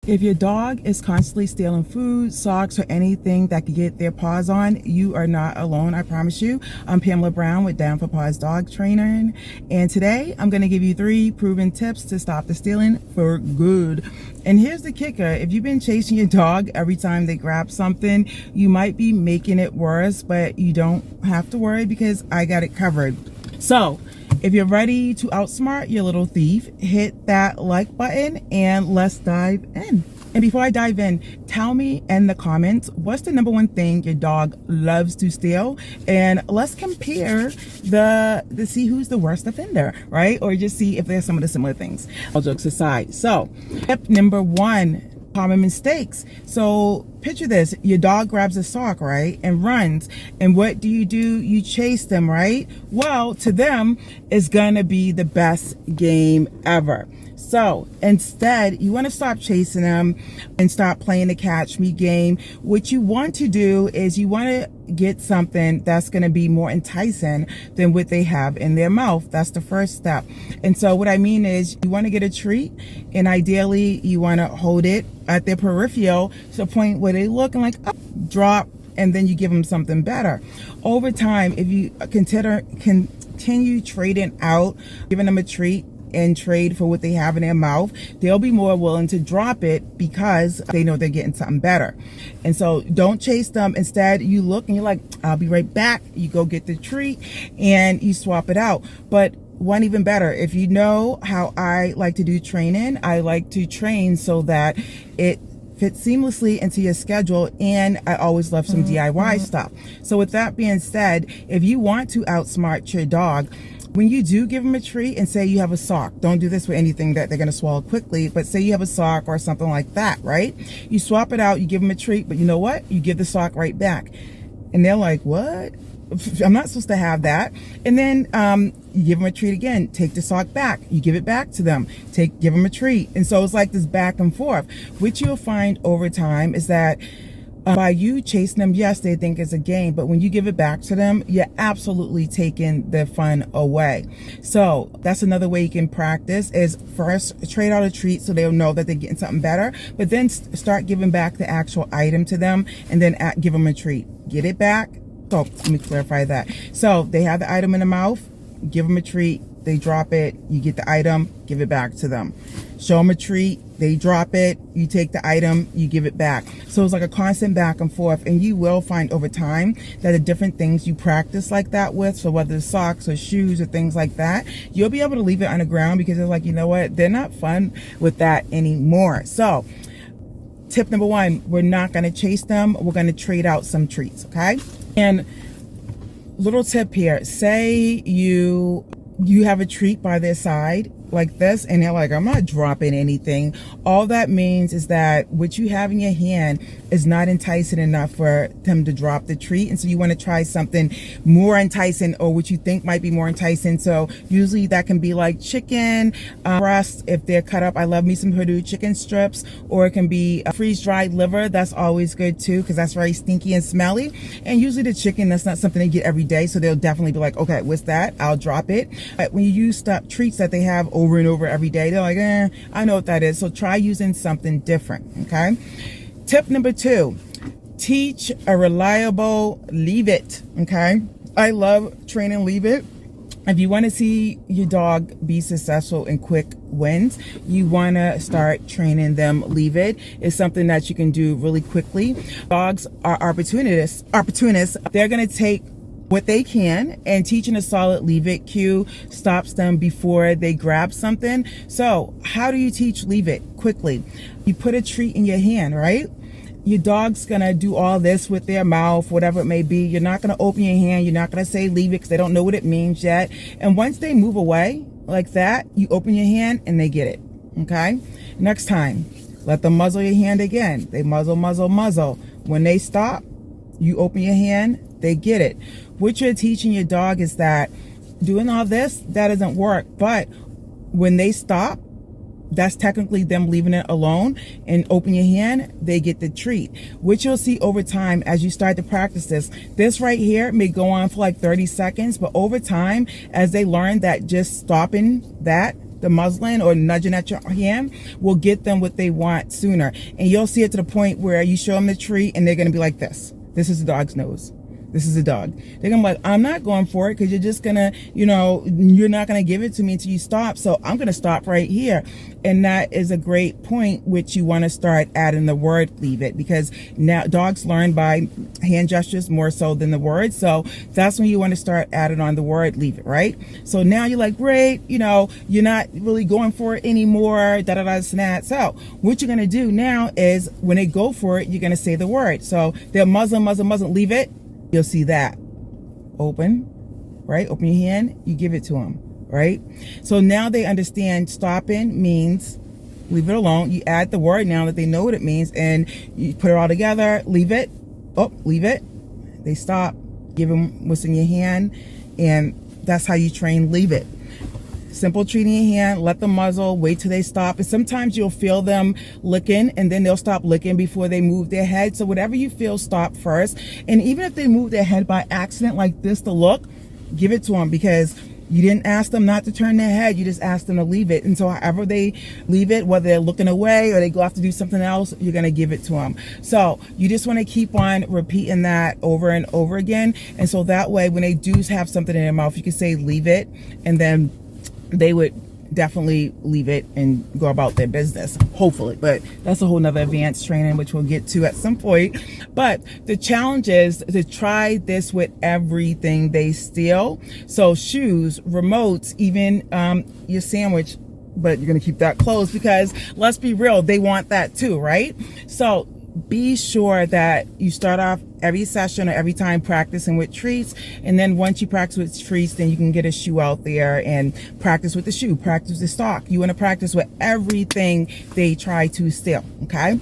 If your dog is constantly stealing food, socks, or anything that could get their paws on, you are not alone, I promise you. I'm Pamela Brown with Down for Paws Dog Training, and today I'm going to give you 3 proven tips to stop the stealing for good. And here's the kicker: if you've been chasing your dog every time they grab something, you might be making it worse, but you don't have to worry because I got it covered. So if you're ready to outsmart your little thief, hit that like button and let's dive in. And before I dive in, tell me in the comments, what's the number one thing your dog loves to steal? And let's compare to see who's the worst offender, right? Or just see if there's some of the similar things. All jokes aside. So tip number 1, common mistakes. So picture this: your dog grabs a sock, right, and runs, and what do? You chase them, right? Well, to them, it's gonna be the best game ever. So instead, you want to stop chasing them and stop playing the catch me game. What you want to do is you want to get something that's going to be more enticing than what they have in their mouth. That's the first step. And so what I mean is you want to get a treat, and ideally you want to hold it at their peripheral to the point where they look and like, oh, drop, and then you give them something better. Over time, if you continue trading out, giving them a treat and trade for what they have in their mouth, they'll be more willing to drop it because they know they're getting something better. And so don't chase them. Instead, you look and you're like, I'll be right back. You go get the treat and you swap it out. But one even better, if you know how I like to do training, I like to train so that it fits seamlessly into your schedule, and I always love some DIY stuff. So with that being said, if you want to outsmart your dog, when you do give them a treat, and say you have a sock, don't do this with anything that they're going to swallow quickly, but say you have a sock or something like that, right? You swap it out, you give them a treat, but you know what? You give the sock right back. And they're like, what? I'm not supposed to have that. And then you give them a treat again, take the sock back, you give it back to them, give them a treat. And so it's like this back and forth. What you'll find over time is that by you chasing them, yes, they think it's a game, but when you give it back to them, you're absolutely taking the fun away. So that's another way you can practice, is first trade out a treat so they'll know that they're getting something better, but then start giving back the actual item to them, and then give them a treat. Get it back. So let me clarify that. So they have the item in the mouth, give them a treat, they drop it, you get the item, give it back to them. Show them a treat, they drop it, you take the item, you give it back. So it's like a constant back and forth, and you will find over time that the different things you practice like that with, so whether it's socks or shoes or things like that, you'll be able to leave it on the ground because it's like, you know what, they're not fun with that anymore. So tip number 1, we're not going to chase them, we're going to trade out some treats, okay? And little tip here, say you have a treat by their side like this, and they're like, I'm not dropping anything. All that means is that what you have in your hand is not enticing enough for them to drop the treat, and so you want to try something more enticing, or what you think might be more enticing. So usually that can be like chicken breast if they're cut up. I love me some Purdue chicken strips, or it can be a freeze-dried liver. That's always good too, because that's very stinky and smelly, and usually the chicken, that's not something they get every day, so they'll definitely be like, okay, what's that? I'll drop it. But when you use treats that they have over and over every day, they're like, I know what that is. So try using something different, okay? Tip number 2, teach a reliable leave it, okay? I love training leave it. If you want to see your dog be successful in quick wins, you want to start training them leave it. It's something that you can do really quickly. Dogs are opportunists. They're going to take what they can, and teaching a solid leave it cue stops them before they grab something. So how do you teach leave it quickly? You put a treat in your hand, right? Your dog's gonna do all this with their mouth, whatever it may be. You're not gonna open your hand, you're not gonna say leave it because they don't know what it means yet. And once they move away like that, you open your hand and they get it, okay? Next time, let them muzzle your hand again. They muzzle. When they stop, you open your hand, they get it. What you're teaching your dog is that doing all this, that doesn't work. But when they stop, that's technically them leaving it alone, and open your hand, they get the treat. Which you'll see over time as you start to practice this right here may go on for like 30 seconds, but over time, as they learn that just stopping that the muzzling or nudging at your hand will get them what they want sooner. And you'll see it to the point where you show them the treat and they're going to be like this. This is the dog's nose. This is a dog. They're gonna be like, I'm not going for it because you're just gonna, you're not gonna give it to me until you stop. So I'm gonna stop right here. And that is a great point, which you want to start adding the word leave it, because now dogs learn by hand gestures more so than the word. So that's when you want to start adding on the word leave it, right? So now you're like, great, you're not really going for it anymore, snap. So what you're gonna do now is when they go for it, you're gonna say the word. So they're muzzle, leave it. You'll see that. Open, right? Open your hand, you give it to them, right? So now they understand stopping means leave it alone. You add the word now that they know what it means, and you put it all together, leave it. Oh, leave it. They stop, give them what's in your hand, and that's how you train leave it. Simple treat in your hand, let them muzzle, wait till they stop. And sometimes you'll feel them licking and then they'll stop licking before they move their head. So whatever you feel, stop first. And even if they move their head by accident like this to look, give it to them, because you didn't ask them not to turn their head. You just asked them to leave it. And so however they leave it, whether they're looking away or they go off to do something else, you're going to give it to them. So you just want to keep on repeating that over and over again. And so that way, when they do have something in their mouth, you can say leave it, and then they would definitely leave it and go about their business, hopefully. But that's a whole nother advanced training, which we'll get to at some point. But the challenge is to try this with everything they steal. So shoes, remotes, even your sandwich, but you're going to keep that closed because let's be real, they want that too, right? So be sure that you start off every session or every time practicing with treats, and then once you practice with treats, then you can get a shoe out there and practice with the shoe, practice with the stock. You want to practice with everything they try to steal, okay?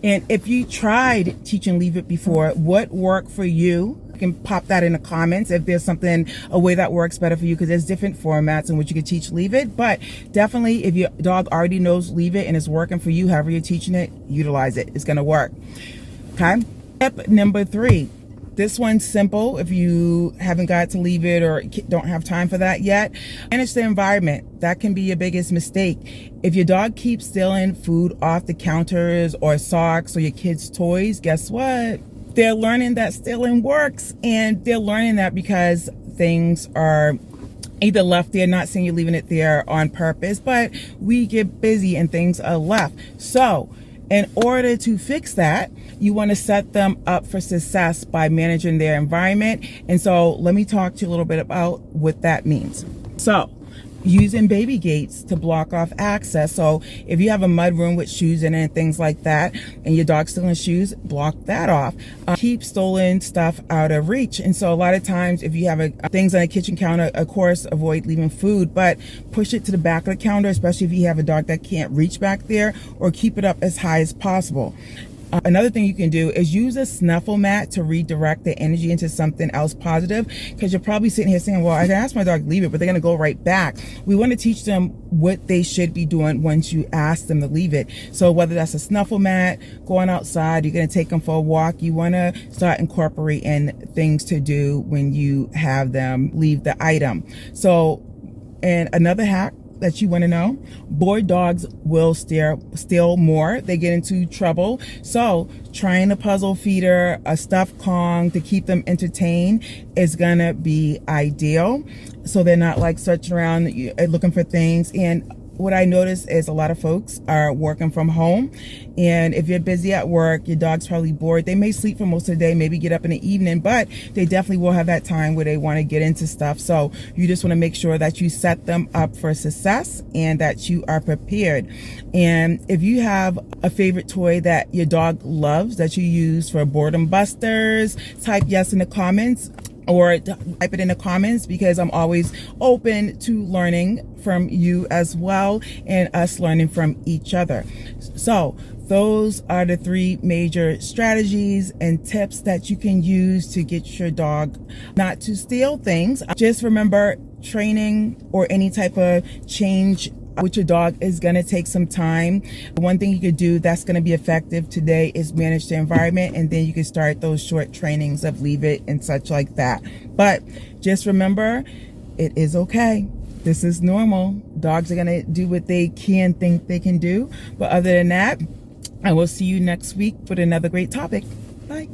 And if you tried teaching leave it before, what worked for you? You can pop that in the comments if there's something, a way that works better for you, because there's different formats in which you can teach leave it. But definitely, if your dog already knows leave it and it's working for you, however you're teaching it, utilize it. It's going to work. Okay. Tip number 3. This one's simple. If you haven't got to leave it or don't have time for that yet, manage the environment. That can be your biggest mistake. If your dog keeps stealing food off the counters or socks or your kids' toys, guess what? They're learning that stealing works, and they're learning that because things are either left there, not saying you're leaving it there on purpose, but we get busy and things are left. So in order to fix that, you want to set them up for success by managing their environment. And so let me talk to you a little bit about what that means. So using baby gates to block off access. So if you have a mud room with shoes in it and things like that, and your dog's stealing shoes, block that off. Keep stolen stuff out of reach. And so a lot of times if you have things on a kitchen counter, of course, avoid leaving food, but push it to the back of the counter, especially if you have a dog that can't reach back there, or keep it up as high as possible. Another thing you can do is use a snuffle mat to redirect the energy into something else positive, because you're probably sitting here saying, well, I can ask my dog to leave it, but they're going to go right back. We want to teach them what they should be doing once you ask them to leave it. So whether that's a snuffle mat, going outside, you're going to take them for a walk, you want to start incorporating things to do when you have them leave the item. So, and another hack that you want to know, bored dogs will steal more. They get into trouble. So trying a puzzle feeder, a stuffed Kong to keep them entertained is gonna be ideal, so they're not like searching around looking for things. And what I notice is a lot of folks are working from home, and if you're busy at work, your dog's probably bored. They may sleep for most of the day, maybe get up in the evening, but they definitely will have that time where they want to get into stuff. So you just want to make sure that you set them up for success and that you are prepared. And if you have a favorite toy that your dog loves that you use for boredom busters, type yes in the comments, or type it in the comments, because I'm always open to learning from you as well, and us learning from each other. So those are the 3 major strategies and tips that you can use to get your dog not to steal things. Just remember, training or any type of change with your dog is going to take some time. One thing you could do that's going to be effective today is manage the environment, and then you can start those short trainings of leave it and such like that. But just remember, it is okay. This is normal. Dogs are gonna do what they can think they can do. But other than that, I will see you next week with another great topic. Bye.